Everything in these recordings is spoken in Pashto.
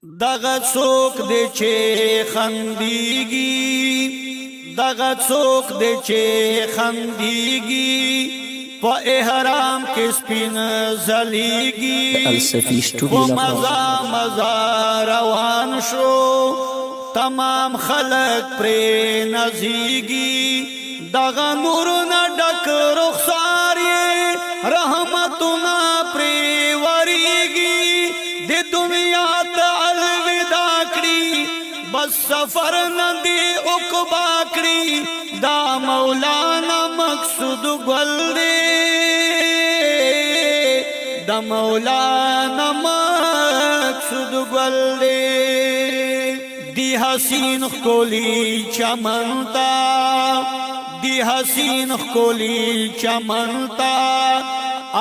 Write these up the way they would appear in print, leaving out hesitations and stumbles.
دغه څوک دی چې خندېږي دغه څوک دی چې خندېږي په احرام کې سپین ځلېږي په مزه مزه روان شو تمام خلق پرې نازېږي دغه نورونه ډک رخسار یې رحمتونه پرې ورېږي د دنیا ته الوداع کړي بس سفر نه دی عقبا کړي دا مولانا مقصود ګل دی دا مولانا مقصود ګل دی دی حسین ښکلی چمن تا دی حسین ښکلی چمن تا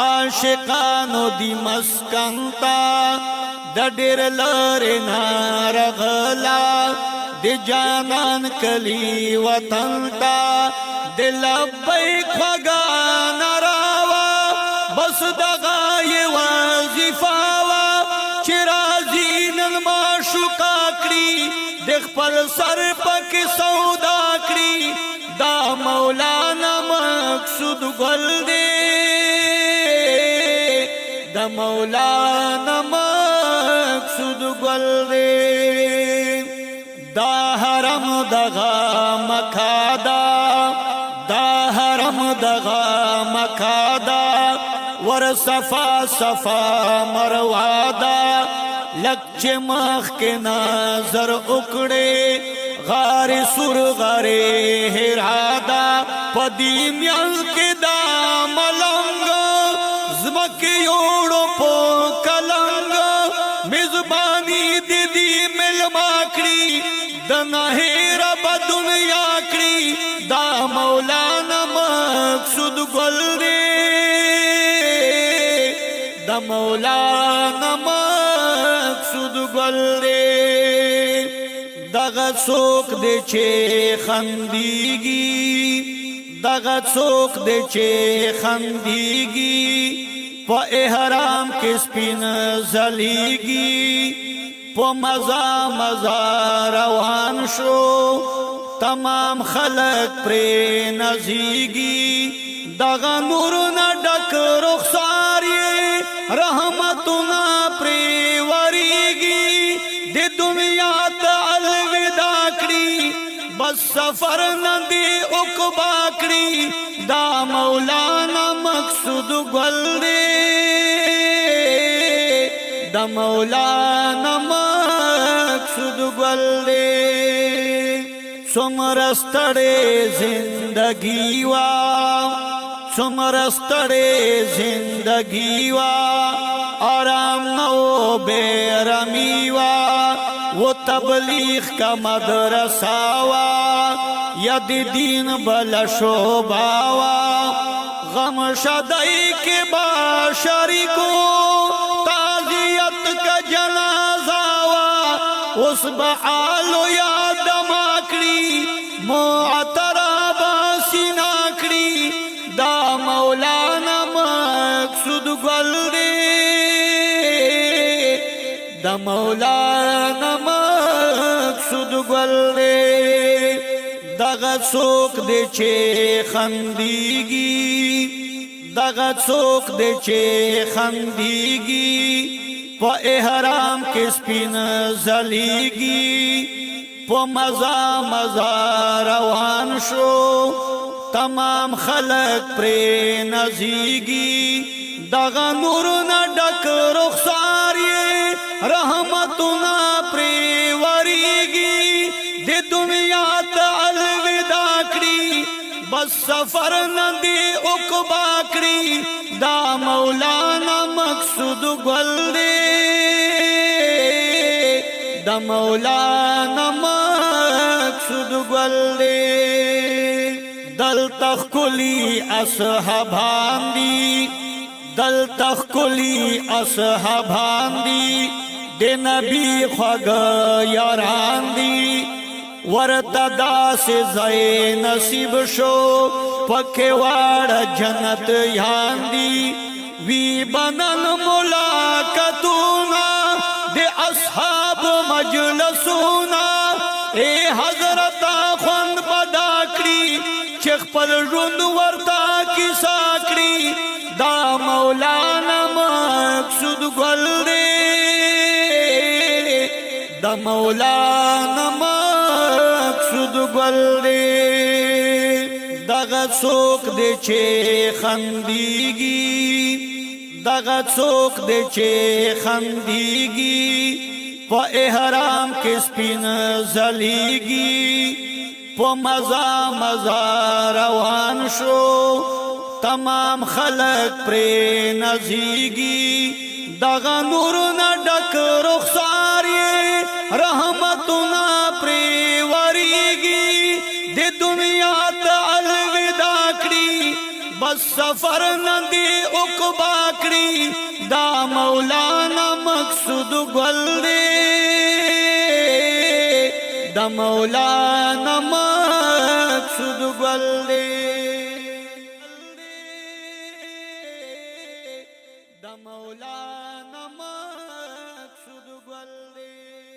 عاشقانو دی مسکن تا د ډېر لرې نه راغلا د جانان کلی وطن تا د لبیک خوږه ناروا بس دغه یې وظیفه وه چې راځي نن معشوقه کړي د خپل سر پکې سودا کړي دا مولانا مقصود ګل دی دا مولانا مقصود ګل دی دا حرم دغه مکه ده دا حرم دغه مکه ده ور صفا صفا مروه ده لږ چې مخکې نظر وکړې غار سور غار حرا ده په دې میل کې دا ملنګ زمکې یوړو په کلنګ میزباني د دې ملما کړي د نهیره به دنیا کړي دا مولانا مقصود ګل دی دا مولانا مقصود ګل دی دغه څوک دی چې خندېږي دغه څوک دی چې خندېږي په احرام کې سپین ځلېږي په مزه مزه روان شو تمام خلق پرې نازېږي دغه نورونه ډک رخسار یې رحمتونه پرې ورېږي د دنیا ته الوداع کړي بس سفر نه دی عقبا کړي دا مولانا مقصود ګل دی دا مولانا مقصود ګل دی څومره ستړې زندګي وا څومره ستړې زندګي وا آرام نو بیرمی وا وہ تبلیغ کا مدرسہ وا ید دین بل شعبہ وا غم شدائی کے باشریکو تعزیت کا جنازہ وا اس بحالو یاد ماکڑی معترابا سیناکڑی دا مولانا مقصود گل دی دا مولانا مقصود ګل دی دغه څوک دی چې خندېږي دغه څوک دی چې خندېږي په احرام کې سپین ځلېږي په مزه مزه روان شو تمام خلق پرې نازېږي دغه نورونه ډک رخسار یې رحمتونه پرې ورېږي د دنیا ته الوداع کړي بس سفر نه دی عقبا کړي دا مولانا مقصود ګل دی دا مولانا مقصود ګل دی دلته ښکلي اصحابان دي دلته ښکلي اصحابان دي د نبي خواږه یاران دي ورته داسې ځای نصیب شو پکې واړه جنت یان دي وی بنن ملاقاتونه د اصحاب اے حضرت خوند بداکڑی چخ پل رند ورتا کی ساکڑی دا مولانا مقصود گل دے دا مولانا مقصود گل دے دغه څوک دی چې خندېږي دغه څوک دی چې خندېږي په احرام کې سپین ځلیږي په مزه مزه روان شو تمام خلق پرې نازېږي دغه نور نه ډک رخسار یې رحمتونه پرې ورېږي د دنیا ته الوداع کړي بس سفر نه دی عقبا کړي دا مولانا مقصود ګل دی دا مولانا مقصود ګل دی دا مولانا مقصود ګل دی